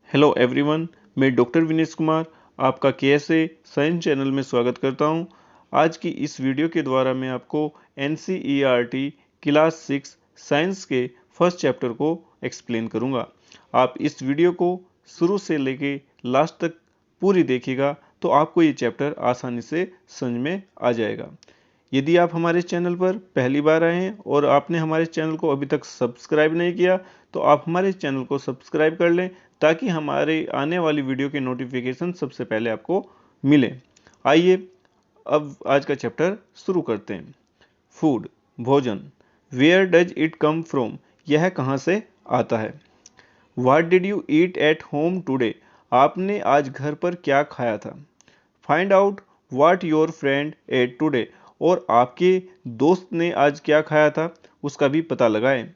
Hello everyone, मैं doctor Vinesh Kumar आपका KSA science channel में स्वागत करता हूं। आज की इस वीडियो के द्वारा मैं आपको एनसीईआरटी क्लास 6 साइंस के फर्स्ट चैप्टर को एक्सप्लेन करूंगा। आप इस वीडियो को शुरू से लेके लास्ट तक पूरी देखिएगा तो आपको ये चैप्टर आसानी से समझ में आ जाएगा। यदि आप हमारे चैनल पर पहली बार आए हैं और आपने हमारे चैनल को अभी तक सब्सक्राइब नहीं किया तो आप हमारे चैनल को सब्सक्राइब कर लें ताकि हमारे आने वाली वीडियो के नोटिफिकेशन सबसे पहले आपको मिले। आइए अब आज का चैप्टर शुरू करते हैं। फूड, भोजन। Where does it come from, यह कहाँ से आता है। What did you eat at home today, आपने आज घर पर क्या खाया था। Find out what your friend ate today, और आपके दोस्त ने आज क्या खाया था उसका भी पता लगाएं।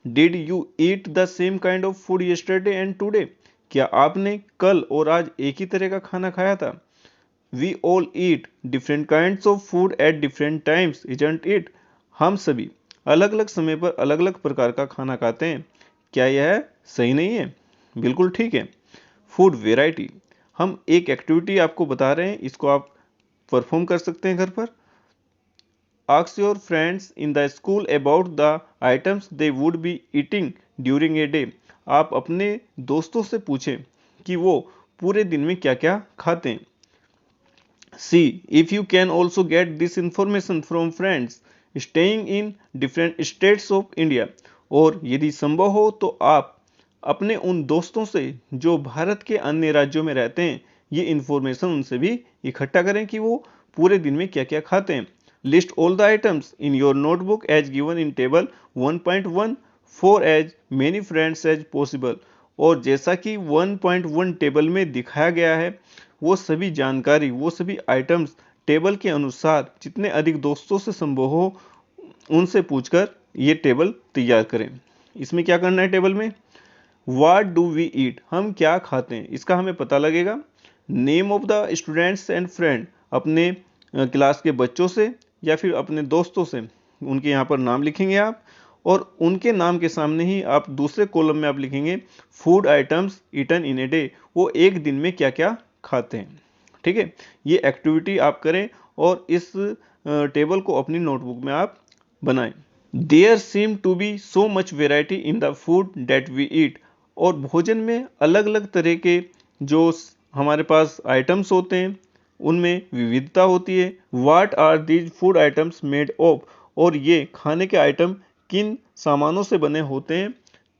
Did you eat the same kind of food yesterday and today, क्या आपने कल और आज एक ही तरह का खाना खाया था। We all eat different kinds of food at different times isn't it, हम सभी अलग अलग समय पर अलग अलग प्रकार का खाना खाते हैं, क्या यह सही नहीं है। बिल्कुल ठीक है। फूड वेराइटी, हम एक एक्टिविटी आपको बता रहे हैं, इसको आप परफॉर्म कर सकते हैं घर पर। Ask your friends in the school about the items they would be eating during a day, आप अपने दोस्तों से पूछें कि वो पूरे दिन में क्या क्या खाते हैं। See if you can also get this information from friends staying in different states of India, और यदि संभव हो तो आप अपने उन दोस्तों से जो भारत के अन्य राज्यों में रहते हैं ये इंफॉर्मेशन उनसे भी इकट्ठा करें कि वो पूरे दिन में क्या क्या खाते हैं। List all the items in your notebook as given in table 1.1 for as many friends as possible, और जैसा कि 1.1 टेबल में दिखाया गया है वो सभी जानकारी, वो सभी आइटम्स टेबल के अनुसार जितने अधिक दोस्तों से संभव हो उनसे पूछकर ये टेबल तैयार करें। इसमें क्या करना है, टेबल में व्हाट डू वी ईट, हम क्या खाते हैं इसका हमें पता लगेगा। Name of the students and friend, अपने क्लास के बच्चों से या फिर अपने दोस्तों से उनके यहाँ पर नाम लिखेंगे आप, और उनके नाम के सामने ही आप दूसरे कॉलम में आप लिखेंगे food items eaten in a day, वो एक दिन में क्या क्या खाते हैं। ठीक है, ये एक्टिविटी आप करें और इस टेबल को अपनी नोटबुक में आप बनाएं। There seem to be so much variety in the food that we eat, और भोजन में अलग अलग तरह के जो हमारे पास आइटम्स होते हैं उनमें विविधता होती है। What are these food items made of, और ये खाने के आइटम किन सामानों से बने होते हैं।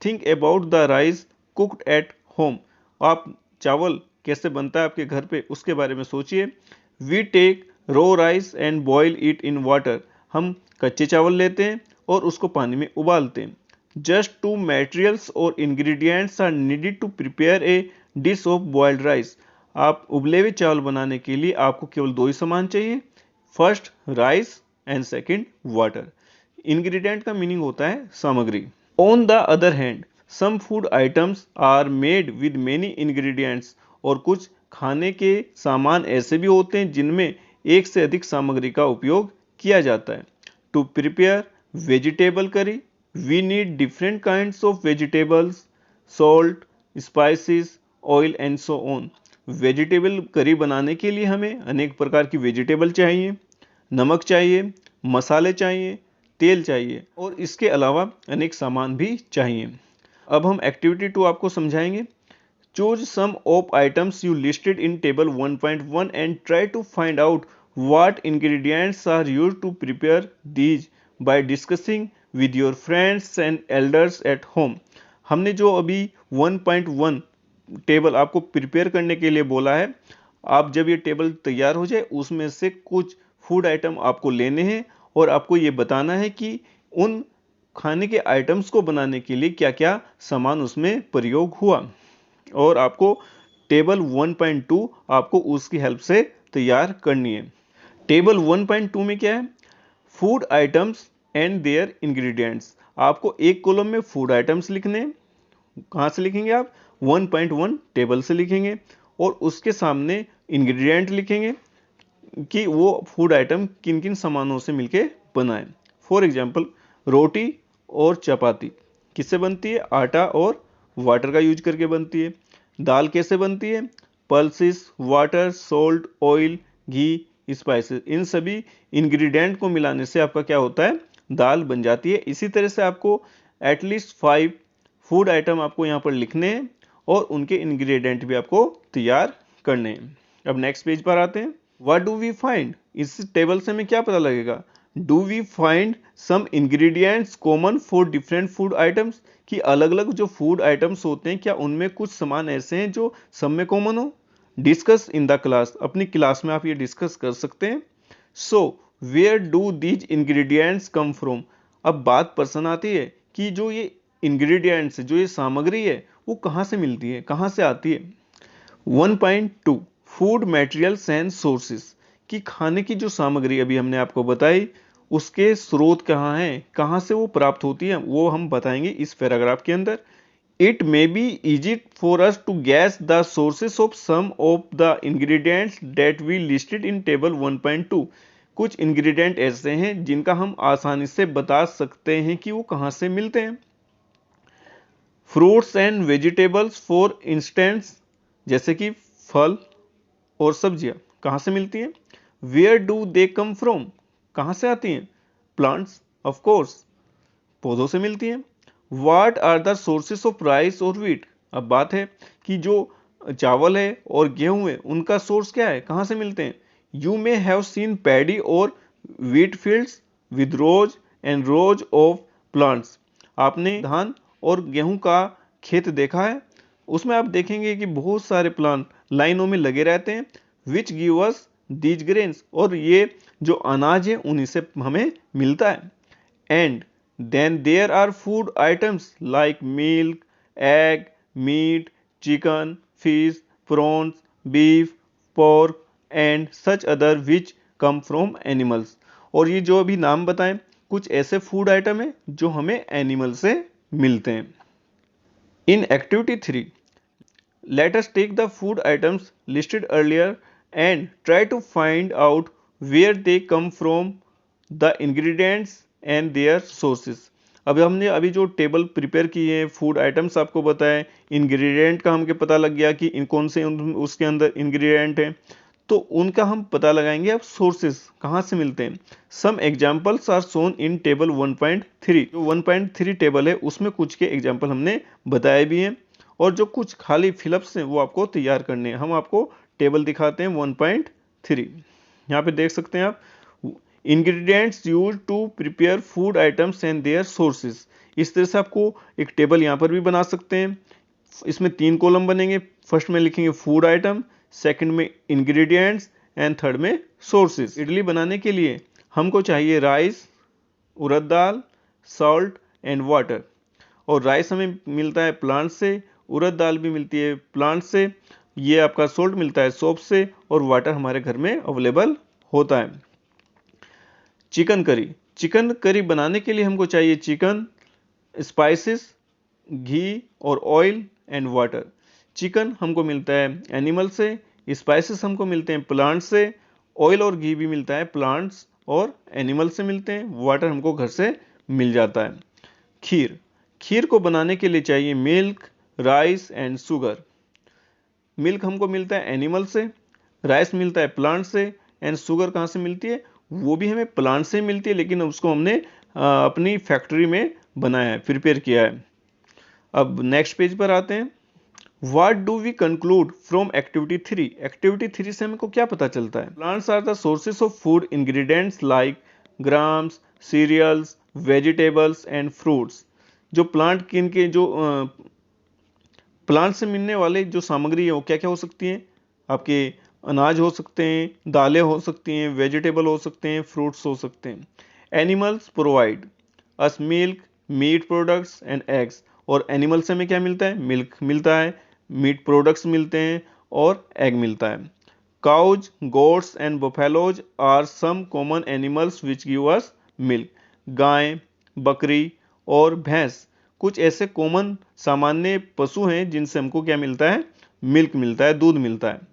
Think about the rice cooked at home, आप चावल कैसे बनता है आपके घर पे उसके बारे में सोचिए। We take raw rice and boil it in water, हम कच्चे चावल लेते हैं और उसको पानी में उबालते हैं। जस्ट टू मटेरियल्स और ingredients are needed to prepare a dish of boiled rice, आप उबले हुए चावल बनाने के लिए आपको केवल दो ही सामान चाहिए, first rice and second water. Ingredient का मीनिंग होता है सामग्री। On the other hand some food items are made with many ingredients, और कुछ खाने के सामान ऐसे भी होते हैं जिनमें एक से अधिक सामग्री का उपयोग किया जाता है। To prepare vegetable curry we need different kinds of vegetables, salt, spices, oil and so on, vegetable curry बनाने के लिए हमें अनेक प्रकार की वेजिटेबल चाहिए, नमक चाहिए, मसाले चाहिए, तेल चाहिए, और इसके अलावा अनेक सामान भी चाहिए। अब हम एक्टिविटी 2 आपको समझाएंगे। Choose some of items you listed in table 1.1 and try to find out what ingredients are used to prepare these by discussing with your friends and elders at home, हमने जो अभी 1.1 टेबल आपको prepare करने के लिए बोला है, आप जब ये टेबल तैयार हो जाए उसमें से कुछ फूड आइटम आपको लेने हैं और आपको ये बताना है कि उन खाने के आइटम्स को बनाने के लिए क्या क्या सामान उसमें प्रयोग हुआ, और आपको टेबल 1.2 आपको उसकी हेल्प से तैयार करनी है। टेबल 1.2 में क्या है, food items and their ingredients, आपको एक कॉलम में फूड आइटम्स लिखने हैं, कहाँ से लिखेंगे आप 1.1 टेबल से लिखेंगे, और उसके सामने इंग्रेडिएंट लिखेंगे कि वो फूड आइटम किन किन सामानों से मिलके बना है। फॉर एग्जांपल रोटी और चपाती किससे बनती है, आटा और वाटर का यूज करके बनती है। दाल कैसे बनती है? पल्सेस, वाटर, सोल्ट, ऑयल, घी, स्पाइसेस, इन सभी इंग्रेडिएंट को मिलाने से आपका क्या होता है? दाल बन जाती है। इसी तरह से आपको एटलीस्ट 5 फूड आइटम आपको यहाँ पर लिखने हैं और उनके इंग्रेडिएंट भी आपको तैयार करने हैं। अब नेक्स्ट पेज पर आते हैं। What do we find? इस टेबल से हमें क्या पता लगेगा? Do we find some ingredients common for different food items? कि अलग अलग जो फूड आइटम्स होते हैं क्या उनमें कुछ सामान ऐसे हैं जो सब में कॉमन हो? डिस्कस इन द क्लास, अपनी क्लास में आप ये डिस्कस कर सकते हैं। So where do these ingredients come from? अब बात पर्सन आती है कि जो ये इंग्रेडिएंट्स, जो ये सामग्री है, वो कहाँ से मिलती है, कहाँ से आती है। 1.2 फूड मटेरियल्स एंड सोर्सेस, कि खाने की जो सामग्री अभी हमने आपको बताई उसके स्रोत कहाँ हैं, कहाँ से वो प्राप्त होती है, वो हम बताएंगे इस पैराग्राफ के अंदर। It may be easy for us to guess the sources of some of the ingredients that we listed in table 1.2. कुछ इंग्रेडिएंट ऐसे हैं जिनका हम आसानी से बता सकते हैं कि वो कहाँ से मिलते हैं। Fruits and vegetables for instance, जैसे कि फल और सब्जियां कहाँ से मिलती हैं। Where do they come from, कहाँ से आती हैं? प्लांट्स, ऑफ कोर्स, पौधों से मिलती हैं। What are the sources of rice और wheat? अब बात है कि जो चावल है और गेहूं है उनका सोर्स क्या है, कहाँ से मिलते हैं। You may have seen paddy और wheat fields with rows and rows of plants. आपने धान और गेहूं का खेत देखा है, उसमें आप देखेंगे कि बहुत सारे प्लांट लाइनों में लगे रहते हैं। Which give us these grains, और ये जो अनाज है उन्हीं से हमें मिलता है। And then there are food items like milk, egg, meat, chicken, fish, prawns, beef, pork and such other which come from animals. और ये जो अभी नाम बताएं कुछ ऐसे फूड आइटम है जो हमें एनिमल से मिलते हैं। In activity 3, let us take the food items listed earlier and try to find out where they come from, the ingredients and their sources. अब हमने अभी जो टेबल प्रिपेयर किए हैं, फूड आइटम्स आपको बताएं, इंग्रेडिएंट का हमको पता लग गया कि इन कौन से उसके अंदर इंग्रेडिएंट हैं, तो उनका हम पता लगाएंगे अब सोर्सेस कहाँ से मिलते हैं। Some examples are shown in table 1.3, जो 1.3 टेबल है उसमें कुछ के एग्जाम्पल हमने बताए भी हैं और जो कुछ खाली फिलअप्स हैं वो आपको तैयार करने हैं। हम आपको टेबल दिखाते हैं 1.3, यहाँ पे देख सकते हैं आप, ingredients use to prepare food items and their sources. इस तरह से आपको एक टेबल यहाँ पर भी बना सकते हैं। इसमें 3 कॉलम बनेंगे, फर्स्ट में लिखेंगे फूड आइटम, सेकंड में इंग्रेडिएंट्स एंड थर्ड में सोर्सेज। इडली बनाने के लिए हमको चाहिए rice, urad dal, salt and water, और राइस हमें मिलता है प्लांट से, उड़द दाल भी मिलती है प्लांट से, ये आपका सोल्ट मिलता है सोप से, और वाटर हमारे घर में अवेलेबल होता है। चिकन करी बनाने के लिए हमको चाहिए चिकन, स्पाइसेस, घी और ऑयल एंड वाटर। चिकन हमको मिलता है एनिमल से, स्पाइसेस हमको मिलते हैं प्लांट से, ऑयल और घी भी मिलता है प्लांट्स और एनिमल से मिलते हैं, वाटर हमको घर से मिल जाता है। खीर को बनाने के लिए चाहिए milk, rice and sugar. Milk हमको मिलता है एनिमल से, राइस मिलता है प्लांट से, एंड शुगर कहाँ से मिलती है? वो भी हमें प्लांट से मिलती है, लेकिन उसको हमने अपनी फैक्ट्री में बनाया है, प्रिपेयर किया है। अब नेक्स्ट पेज पर आते हैं। What do we conclude from activity 3? Activity 3 से हमको क्या पता चलता है? Plants are the sources of food ingredients like grams, cereals, vegetables and fruits. जो प्लांट किनके जो प्लांट से मिलने वाले जो सामग्री है वो क्या क्या हो सकती हैं? आपके अनाज हो सकते हैं, दालें हो सकती हैं, वेजिटेबल हो सकते हैं, फ्रूट्स हो सकते हैं। Animals provide us milk, meat products and eggs, और एनिमल से हमें क्या मिलता है? मिल्क मिलता है, मीट प्रोडक्ट्स मिलते हैं और एग मिलता है। Cows, goats and buffaloes are some common animals which give us milk. गाय, बकरी और भैंस कुछ ऐसे कॉमन सामान्य पशु हैं जिनसे हमको क्या मिलता है? मिल्क मिलता है, दूध मिलता है।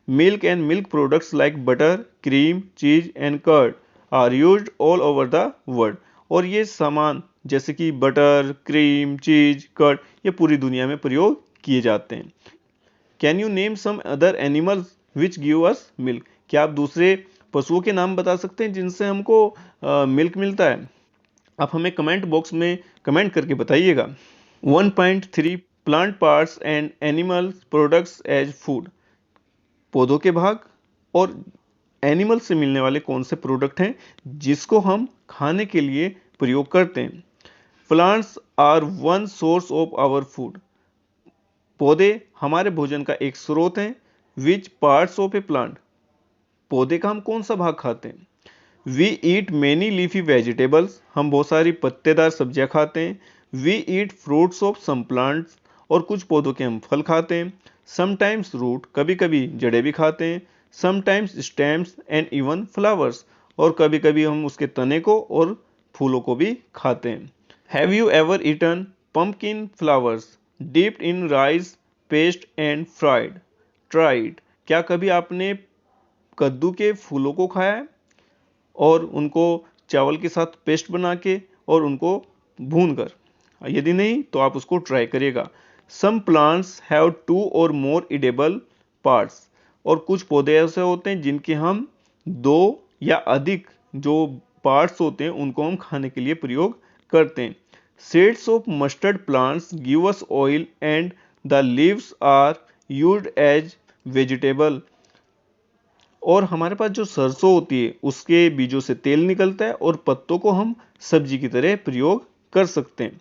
Milk and milk products like butter, cream, cheese and curd are used all over the world, और ये सामान जैसे कि बटर, क्रीम, चीज, कर्ड, ये पूरी दुनिया में प्रयोग किए जाते हैं। Can you name some other animals which give us milk? क्या आप दूसरे पशुओं के नाम बता सकते हैं जिनसे हमको मिल्क मिलता है? आप हमें कमेंट बॉक्स में कमेंट करके बताइएगा। 1.3 plant parts and animal products as food. पौधों के भाग और एनिमल से मिलने वाले कौन से प्रोडक्ट हैं जिसको हम खाने के लिए प्रयोग करते हैं? Plants are one source of our food. पौधे हमारे भोजन का एक स्रोत हैं। Which parts of a plant? पौधे का हम कौन सा भाग खाते हैं? We eat many leafy vegetables. हम बहुत सारी पत्तेदार सब्जियां खाते हैं। We eat fruits of some plants. और कुछ पौधों के हम फल खाते हैं। समटाइम्स रूट, कभी कभी जड़ें भी खाते हैं। Sometimes stems and even flowers, और कभी कभी हम उसके तने को और फूलों को भी खाते हैं। Have you ever eaten pumpkin flowers dipped in rice paste and fried? क्या कभी आपने कद्दू के फूलों को खाया है और उनको चावल के साथ पेस्ट बना के और उनको भून कर? यदि नहीं तो आप उसको ट्राई करिएगा। सम प्लांट्स हैव 2 और मोर इडेबल पार्ट्स। और कुछ पौधे ऐसे होते हैं जिनके हम 2 या अधिक जो पार्ट्स होते हैं उनको हम खाने के लिए प्रयोग करते हैं। Seeds of mustard plants give us oil and the leaves are used as vegetable. और हमारे पास जो सरसों होती है उसके बीजों से तेल निकलता है और पत्तों को हम सब्जी की तरह प्रयोग कर सकते हैं।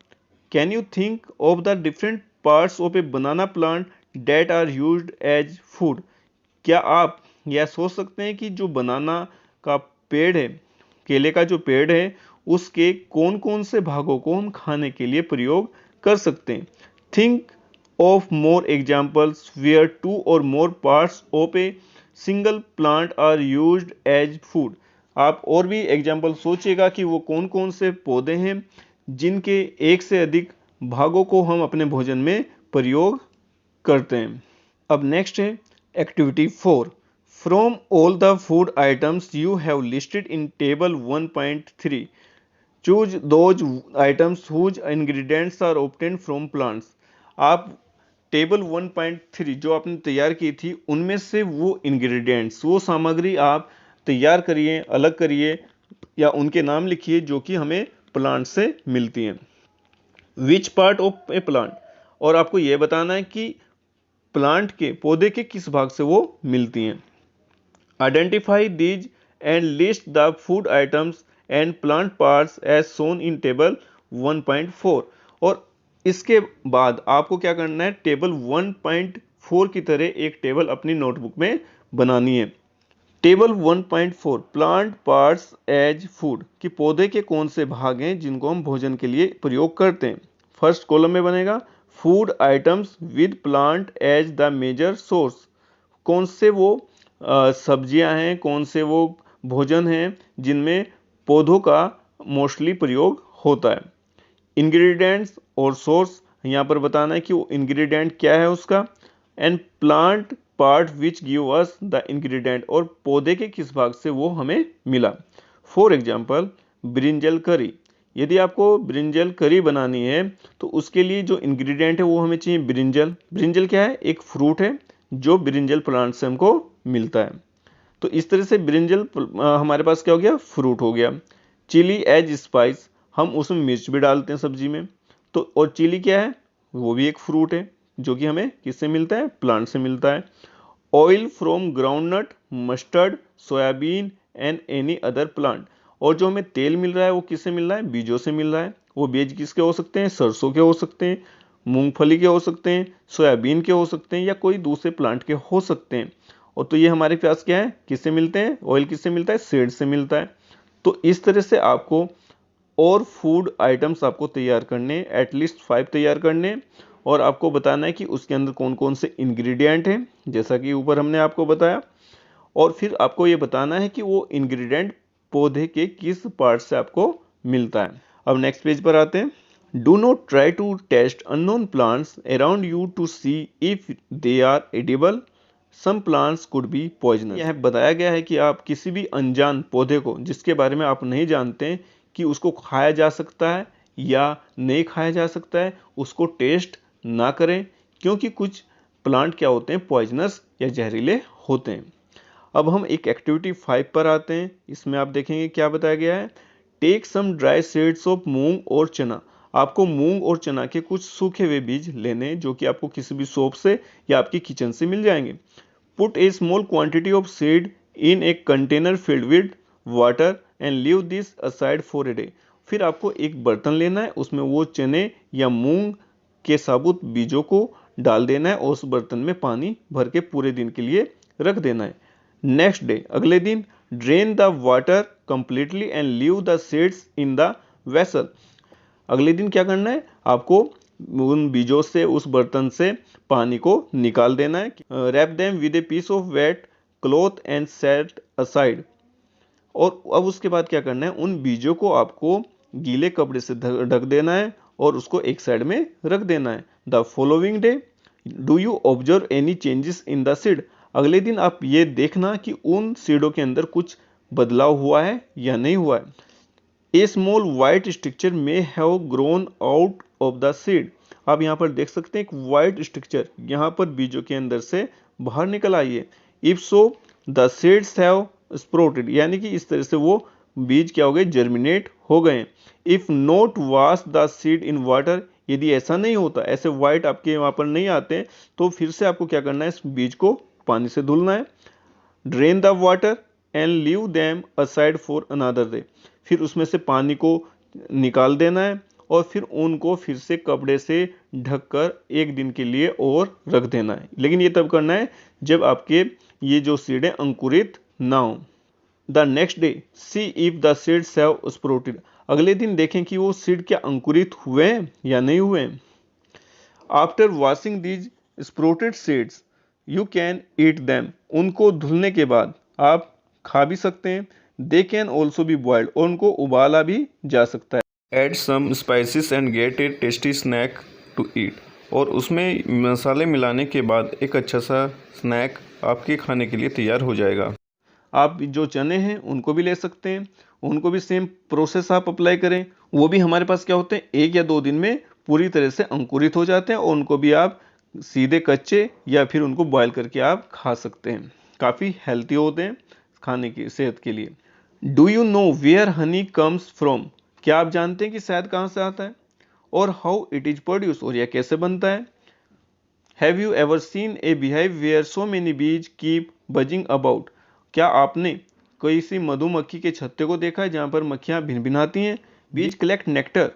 Can you think of the different parts of a banana plant that are used as food? क्या आप यह सोच सकते हैं कि जो बनाना का पेड़ है, केले का जो पेड़ है, उसके कौन कौन से भागों को हम खाने के लिए प्रयोग कर सकते हैं? Think of more examples where 2 और more parts of a single plant are used as food. आप और भी एग्जाम्पल सोचिएगा कि वो कौन कौन से पौधे हैं जिनके एक से अधिक भागों को हम अपने भोजन में प्रयोग करते हैं। अब नेक्स्ट है activity 4। From all the food items you have listed in table 1.3 choose those items whose ingredients are obtained from plants. आप टेबल 1.3 जो आपने तैयार की थी उनमें से वो इंग्रेडिएंट्स, वो सामग्री आप तैयार करिए, अलग करिए या उनके नाम लिखिए जो कि हमें प्लांट से मिलती हैं। Which part of a plant, और आपको यह बताना है कि प्लांट के पौधे के किस भाग से वो मिलती हैं। Identify these and list the food items and plant parts as shown in table 1.4। और इसके बाद आपको क्या करना है, टेबल 1.4 की तरह एक टेबल अपनी नोटबुक में बनानी है। Table 1.4 plant parts as food, कि पौधे के कौन से भाग हैं जिनको हम भोजन के लिए प्रयोग करते हैं। फर्स्ट कॉलम में बनेगा food items with plant as the major source. कौन से वो सब्जियां हैं, कौन से वो भोजन हैं जिनमें पौधों का मोस्टली प्रयोग होता है। इंग्रेडिएंट्स और सोर्स, यहाँ पर बताना है कि वो इंग्रेडिएंट क्या है उसका। And plant part which give us the ingredient, और पौधे के किस भाग से वो हमें मिला। फॉर एग्जाम्पल ब्रिंजल करी, यदि आपको ब्रिंजल करी बनानी है तो उसके लिए जो इंग्रेडिएंट है वो हमें चाहिए ब्रिंजल। ब्रिंजल क्या है, एक फ्रूट है जो ब्रिंजल प्लांट से हमको मिलता है। तो इस तरह से ब्रिंजल हमारे पास क्या हो गया, फ्रूट हो गया। चिली एज स्पाइस, हम उसमें मिर्च भी डालते हैं सब्जी में। तो और चिली क्या है, वो भी एक फ्रूट है जो कि हमें किससे मिलता है, प्लांट से मिलता है। Oil from groundnut, mustard, soybean and any other plant, और जो हमें तेल मिल रहा है वो किससे मिल रहा है, बीजों से मिल रहा है। वो बीज किसके हो सकते हैं, सरसों के हो सकते हैं, मूंगफली के हो सकते हैं, सोयाबीन के हो सकते हैं, या कोई दूसरे प्लांट के हो सकते हैं। और तो ये हमारे पास क्या है, किससे मिलते हैं, ऑयल किससे मिलता है, सीड से मिलता है। तो इस तरह से आपको और फूड आइटम्स आपको तैयार करने, एटलीस्ट 5 तैयार करने, और आपको बताना है कि उसके अंदर कौन कौन से इंग्रेडिएंट हैं जैसा कि ऊपर हमने आपको बताया। और फिर आपको ये बताना है कि वो इंग्रेडिएंट पौधे के किस पार्ट से आपको मिलता है। अब नेक्स्ट पेज पर आते हैं। Do not try to taste unknown plants around you to see if they are edible, some plants could be poisonous. यह बताया गया है कि आप किसी भी अनजान पौधे को, जिसके बारे में आप नहीं जानते कि उसको खाया जा सकता है या नहीं खाया जा सकता है, उसको टेस्ट ना करें, क्योंकि कुछ प्लांट क्या होते हैं, पॉइजनस या जहरीले होते हैं। अब हम एक एक्टिविटी 5 पर आते हैं। इसमें आप देखेंगे क्या बताया गया है, take some dry seeds of moong और चना। आपको मूंग और चना के कुछ सूखे हुए बीज लेने जो कि आपको किसी भी शॉप से या आपकी किचन से मिल जाएंगे। Put A small quantity of seed in a container filled with water and leave this aside for a day. फिर आपको एक बर्तन लेना है, उसमें वो चने या मूंग के साबुत बीजों को डाल देना है और उस बर्तन में पानी भर के पूरे दिन के लिए रख देना है। नेक्स्ट डे, अगले दिन, drain the water completely and leave the seeds in the vessel. अगले दिन क्या करना है, आपको उन बीजों से, उस बर्तन से पानी को निकाल देना है। Wrap them with a piece of wet cloth and set aside. और अब उसके बाद क्या करना है, उन बीजों को आपको गीले कपड़े से ढक देना है और उसको एक साइड में रख देना है। The following day, do you observe any changes in the seed. अगले दिन आप ये देखना कि उन सीडों के अंदर कुछ बदलाव हुआ है या नहीं हुआ है। A small white structure may have grown out of the seed. आप यहाँ पर देख सकते हैं एक वाइट स्ट्रक्चर यहाँ पर बीजों के अंदर से बाहर निकल आई है। If so the seeds have sprouted, यानी कि इस तरह से वो बीज क्या हो गए, जर्मिनेट हो गए। If not wash the seed in water, यदि ऐसा नहीं होता, ऐसे वाइट आपके वहां पर नहीं आते, तो फिर से आपको क्या करना है, इस बीज को पानी से धुलना है। Drain the water and leave them aside for another day. फिर उसमें से पानी को निकाल देना है और फिर उनको फिर से कपड़े से ढककर एक दिन के लिए और रख देना है। लेकिन ये तब करना है जब आपके ये जो सीड है अंकुरित ना हो। The next day, see if the seeds have sprouted. अगले दिन देखें कि वो सीड क्या अंकुरित हुए हैं या नहीं हुए हैं। After washing these sprouted seeds you can eat them. उनको धुलने के बाद आप खा भी सकते हैं। They can also be boiled, और उनको उबाला भी जा सकता है। Add some spices and get a tasty snack to eat. और उसमें मसाले मिलाने के बाद एक अच्छा सा स्नैक आपके खाने के लिए तैयार हो जाएगा। आप जो चने हैं उनको भी ले सकते हैं, उनको भी सेम प्रोसेस आप अप्लाई करें। वो भी हमारे पास क्या होते हैं, 1 या 2 दिन में पूरी तरह से अंकुरित हो जाते हैं और उनको भी आप सीधे कच्चे या फिर उनको बॉयल करके आप खा सकते हैं। काफ़ी हेल्थी होते हैं खाने की, सेहत के लिए। Do you know where honey comes from. क्या आप जानते हैं कि शहद कहाँ से आता है और हाउ इट इज प्रोड्यूस, और यह कैसे बनता है। Have you ever seen a beehive where so many bees keep buzzing about. क्या आपने किसी मधुमक्खी के छत्ते को देखा है जहां पर मक्खियां भिनभिनाती हैं। बीज collect nectar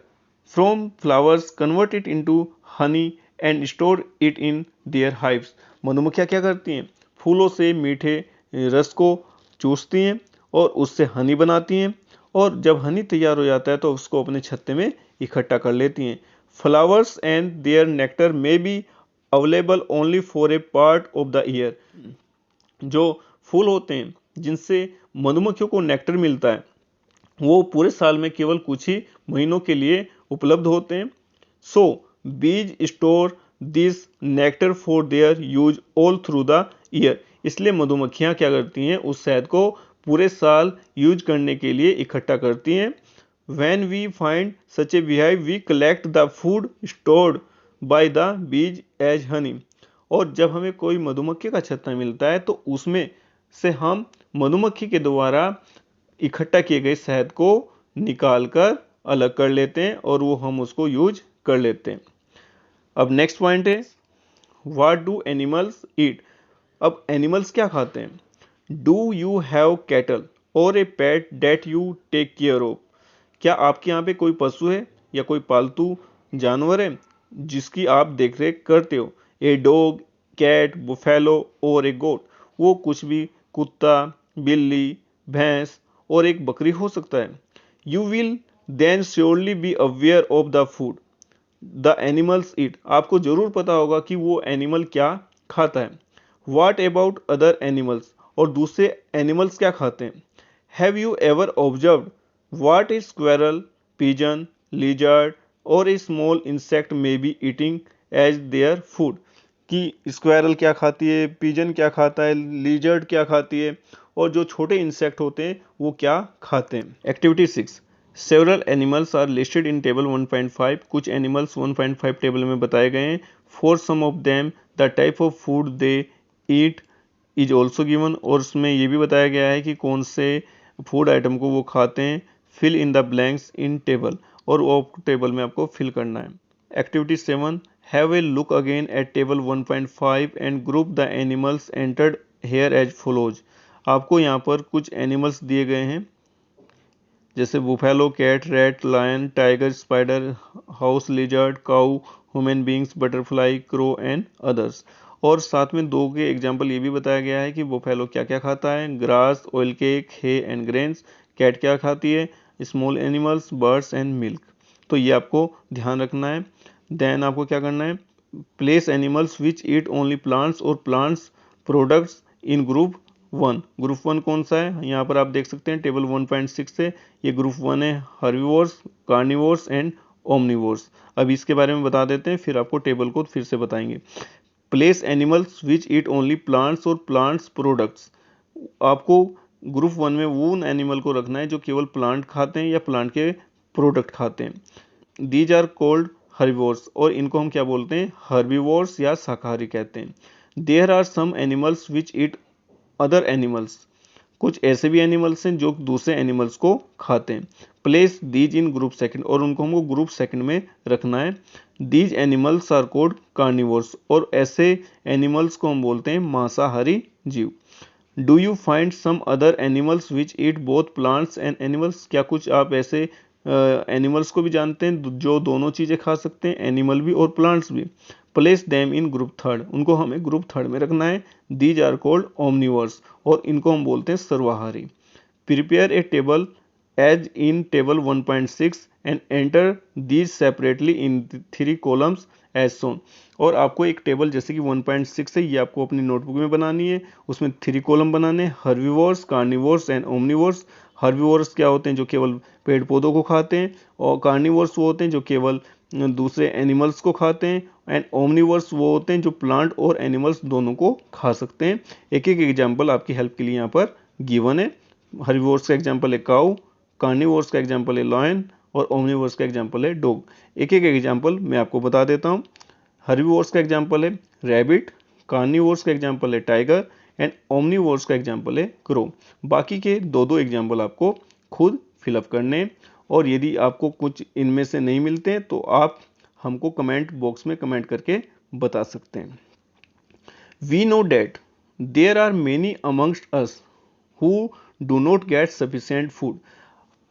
from flowers, convert it into honey and store it in their hives. मधुमक्खियां क्या करती हैं, फूलों से मीठे रस को चूसती हैं और उससे हनी बनाती हैं, और जब हनी तैयार हो जाता है तो उसको अपने छत्ते में इकट्ठा कर लेती हैं। Flowers and their nectar may be available only for a part of the year. जो फूल होते हैं जिनसे मधुमक्खियों को नेक्टर मिलता है वो पूरे साल में केवल कुछ ही महीनों के लिए उपलब्ध होते हैं। सो बीज store this nectar for their use all through the year. इसलिए मधुमक्खियां क्या करती हैं, उस शहद को पूरे साल यूज करने के लिए इकट्ठा करती हैं। When we find such a beehive we collect the food stored by the bees as honey. और जब हमें कोई मधुमक्खी का छत्ता मिलता है तो उसमें से हम मधुमक्खी के द्वारा इकट्ठा किए गए शहद को निकाल कर अलग कर लेते हैं और वो हम उसको यूज कर लेते हैं। अब नेक्स्ट पॉइंट है, व्हाट डू एनिमल्स ईट। अब एनिमल्स क्या खाते हैं। डू यू हैव कैटल और a pet that you take care of. क्या आपके यहाँ पे कोई पशु है या कोई पालतू जानवर है जिसकी आप देखरेख करते हो। ए डॉग, कैट, बुफेलो और ए गोट। वो कुछ भी, कुत्ता, बिल्ली, भैंस और एक बकरी हो सकता है। You will then surely be aware of the food the animals eat. आपको जरूर पता होगा कि वो एनिमल क्या खाता है। व्हाट अबाउट अदर एनिमल्स, और दूसरे एनिमल्स क्या खाते हैं। Have you ever observed what a squirrel, pigeon, lizard और a small insect may be eating as their food. कि स्क्वेरल क्या खाती है, पिजन क्या खाता है, लिजर्ड क्या खाती है और जो छोटे इंसेक्ट होते हैं वो क्या खाते हैं। Activity 6, several animals are listed in table 1.5। कुछ एनिमल्स 1.5 टेबल में बताए गए हैं। For some of them the type of food they eat is also given, और उसमें ये भी बताया गया है कि कौन से फूड आइटम को वो खाते हैं। Fill in the blanks in table, और वो टेबल में आपको फिल करना है। Activity 7, have a look again at table 1.5 and group the animals entered here as follows. आपको यहाँ पर कुछ एनिमल्स दिए गए हैं, जैसे buffalo, cat, rat, lion, tiger, spider, house lizard, cow, human beings, butterfly, crow and others. और साथ में दो के एग्जाम्पल ये भी बताया गया है कि बुफेलो क्या क्या खाता है, grass, oil cake, hay and grains. Cat क्या खाती है, small animals, birds and milk. तो ये आपको ध्यान रखना है। देन आपको क्या करना है, place animals which eat only plants और plants products in group 1। Group 1 कौन सा है, यहाँ पर आप देख सकते हैं टेबल 1.6 से ये ग्रुप 1 है, हर्बीवोर्स, कार्निवोर्स एंड ओमनिवोर्स। अब इसके बारे में बता देते हैं, फिर आपको टेबल को फिर से बताएंगे। Place animals which eat only plants और प्लांट्स प्रोडक्ट्स। आपको ग्रुप 1 में वो उन एनिमल को रखना है जो केवल प्लांट खाते हैं या प्लांट के प्रोडक्ट खाते हैं। दीज आर कोल्ड हर्बीवोर्स, और इनको हम क्या बोलते हैं, हर्बीवोर्स या शाकाहारी कहते हैं। There are some animals which eat other animals. कुछ ऐसे भी एनिमल्स हैं जो दूसरे एनिमल्स को खाते हैं। Place these in group second, और उनको हमको ग्रुप सेकंड में रखना है। These animals are called carnivores, और ऐसे एनिमल्स को हम बोलते हैं मांसाहारी जीव। Do you find some other animals which eat both plants and animals. क्या कुछ आप ऐसे एनिमल्स को भी जानते हैं जो दोनों चीज़ें खा सकते हैं, एनिमल भी और प्लांट्स भी। Place them in group third, उनको हमें ग्रुप थर्ड में रखना है। दीज आर कोल्ड ओमनिवर्स, और इनको हम बोलते हैं सर्वाहारी। Prepare a table as in table 1.6 and enter these separately in 3 columns as shown. और आपको एक टेबल जैसे कि 1.6 है, ये आपको अपनी नोटबुक में बनानी है। उसमें 3 कॉलम बनाने हैं, herbivores, carnivores and omnivores. Herbivores क्या होते हैं, जो केवल पेड़ पौधों को खाते हैं, और कार्निवोर्स वो होते हैं जो केवल दूसरे एनिमल्स को खाते हैं, एंड ओमनिवर्स वो होते हैं जो प्लांट और एनिमल्स दोनों को खा सकते हैं। एक एक एग्जाम्पल आपकी हेल्प के लिए यहाँ पर गिवन है। हर्बीवोर्स का एग्जाम्पल है काऊ, कार्निवोर्स का एग्जाम्पल है लॉयन, और ओमनिवर्स का एग्जाम्पल है डॉग। एक एक एग्जाम्पल मैं आपको बता देता हूँ। हर्बीवोर्स का एग्जाम्पल है रैबिट, कार्निवोर्स का एग्जाम्पल है टाइगर, एंड ओमनिवोर्स का एग्जाम्पल है क्रो। बाकी के दो दो एग्जाम्पल आपको खुद फिलअप करने हैं, और यदि आपको कुछ इनमें से नहीं मिलते हैं तो आप हमको कमेंट बॉक्स में कमेंट करके बता सकते हैं। We know that there are many amongst us who do not get sufficient food.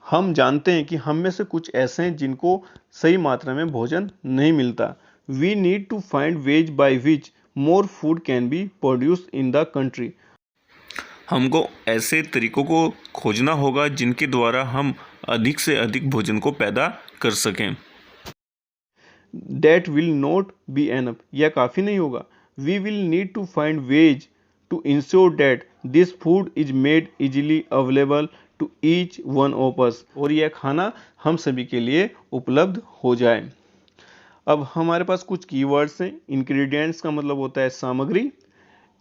हम जानते हैं कि हम में से कुछ ऐसे हैं जिनको सही मात्रा में भोजन नहीं मिलता। We need to find ways by which more food can be produce in the country. हमको ऐसे तरीकों को खोजना होगा जिनके द्वारा हम अधिक से अधिक भोजन को पैदा कर सकें। That will not be enough, यह काफ़ी नहीं होगा। We will need to find ways to ensure that this food is made easily available to each one of us, और यह खाना हम सभी के लिए उपलब्ध हो जाए। अब हमारे पास कुछ कीवर्ड्स हैं। इंग्रेडिएंट्स का मतलब होता है सामग्री,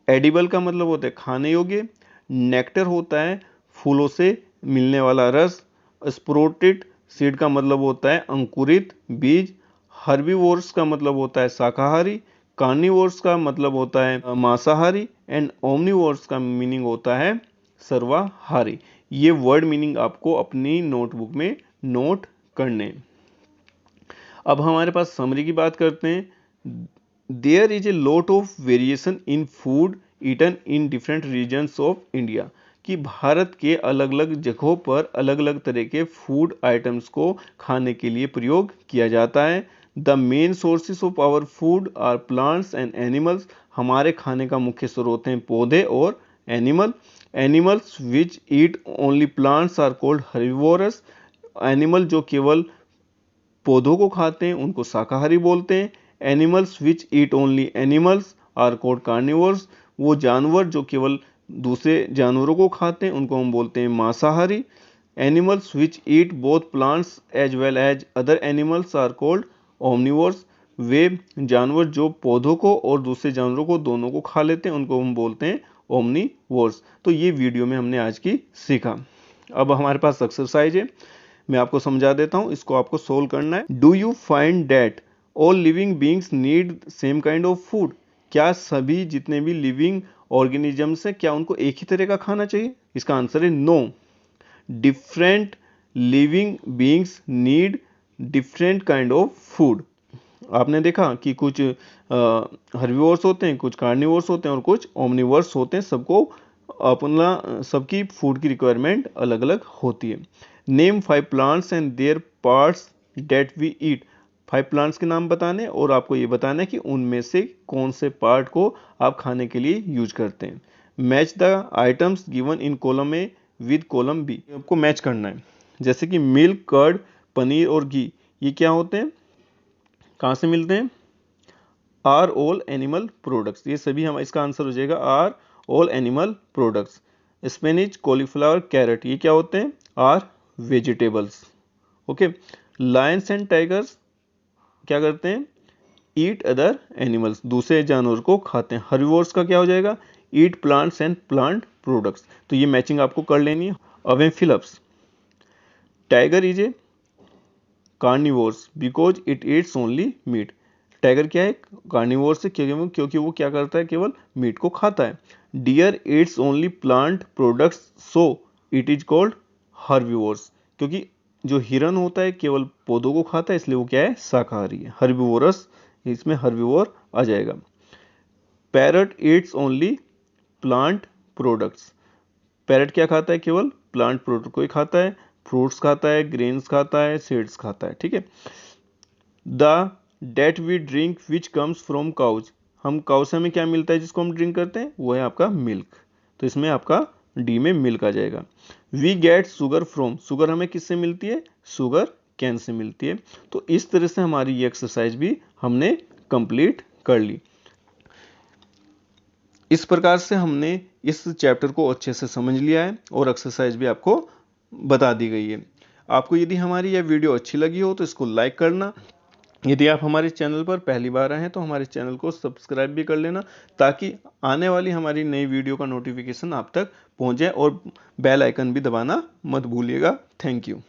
एडिबल का मतलब होता है खाने योग्य, नेक्टर होता है फूलों से मिलने वाला रस, स्प्रोटेड सीड का मतलब होता है अंकुरित बीज, हर्बीवोर्स का मतलब होता है शाकाहारी, कार्निवोर्स का मतलब होता है मांसाहारी, एंड ओमनिवोर्स का मीनिंग होता है सर्वाहारी। ये वर्ड मीनिंग आपको अपनी नोटबुक में नोट करने। अब हमारे पास समरी की बात करते हैं। There is a lot of variation in food eaten in different regions of India, कि भारत के अलग अलग जगहों पर अलग अलग तरह के फूड आइटम्स को खाने के लिए प्रयोग किया जाता है। The main sources of our food are plants and animals. हमारे खाने का मुख्य स्रोत हैं पौधे और animal. Animals which eat only plants are called herbivores. Animal जो केवल पौधों को खाते हैं उनको शाकाहारी बोलते हैं। Animals which eat only animals are called carnivores. वो जानवर जो केवल दूसरे जानवरों को खाते हैं उनको हम बोलते हैं मांसाहारी। Animals which eat both plants as well as other animals are called omnivores. वे जानवर जो पौधों को और दूसरे जानवरों को दोनों को खा लेते हैं उनको हम बोलते हैं ओमनिवोर्स। तो ये वीडियो में हमने आज की सीखा। अब हमारे पास एक्सरसाइज है। मैं आपको समझा देता हूं, इसको आपको सोल्व करना है। Do you find that all living beings need same kind of food? क्या सभी जितने भी लिविंग ऑर्गेनिजम्स हैं क्या उनको एक ही तरह का खाना चाहिए? इसका आंसर है no. Different living beings need different kind of food. आपने देखा कि कुछ हर्बीवोर्स होते हैं, कुछ कार्निवोर्स होते हैं और कुछ ओमनिवोर्स होते हैं। सबको अपना सबकी फूड की रिक्वायरमेंट अलग अलग होती है। Name 5 plants and their parts that we eat. 5 plants के नाम बताने और आपको ये बताना है कि उनमें से कौन से पार्ट को आप खाने के लिए यूज करते हैं। Match the items given in column A with column B. आपको मैच करना है। जैसे कि मिल्क, कर्ड, पनीर और घी, ये क्या होते हैं, कहाँ से मिलते हैं? Are all animal products. ये सभी हम, इसका आंसर हो जाएगा are all animal products. Spinach, cauliflower, carrot, ये क्या होते हैं? Are vegetables. Okay. Lions and tigers क्या करते हैं? ईट अदर एनिमल्स, दूसरे जानवर को खाते हैं। हर्बीवोर्स का क्या हो जाएगा? Eat plants and plant products. तो ये मैचिंग आपको कर लेनी है। Away fill ups, tiger is a carnivores because it eats only meat. Tiger क्या है? कार्निवोर से, क्योंकि वो क्या करता है? केवल मीट को खाता है। Deer eats only plant products so it is called herbivores. क्योंकि जो हिरन होता है केवल पौधों को खाता है, इसलिए वो क्या है? शाकाहारी है, हर्बीवोरस। इसमें हर्बीवोर आ जाएगा। Parrot Yeats only plant products. Parrot क्या खाता है? केवल प्लांट प्रोडक्ट को ही खाता है। फ्रूट्स खाता है, ग्रेन्स खाता है, सीड्स खाता है। ठीक है। The that we drink which comes from cows. हम काउ से हमें क्या मिलता है जिसको हम ड्रिंक करते हैं? वो है आपका मिल्क। तो इसमें आपका डी में मिल्क आ जाएगा। We get sugar from. Sugar हमें किससे मिलती है? शुगर कैन से मिलती है। तो इस तरह से हमारी ये एक्सरसाइज भी हमने कंप्लीट कर ली। इस प्रकार से हमने इस चैप्टर को अच्छे से समझ लिया है और एक्सरसाइज भी आपको बता दी गई है। आपको यदि हमारी यह वीडियो अच्छी लगी हो तो इसको लाइक करना। यदि आप हमारे चैनल पर पहली बार आए हैं तो हमारे चैनल को सब्सक्राइब भी कर लेना, ताकि आने वाली हमारी नई वीडियो का नोटिफिकेशन आप तक पहुंच जाए, और बेल आइकन भी दबाना मत भूलिएगा। Thank you.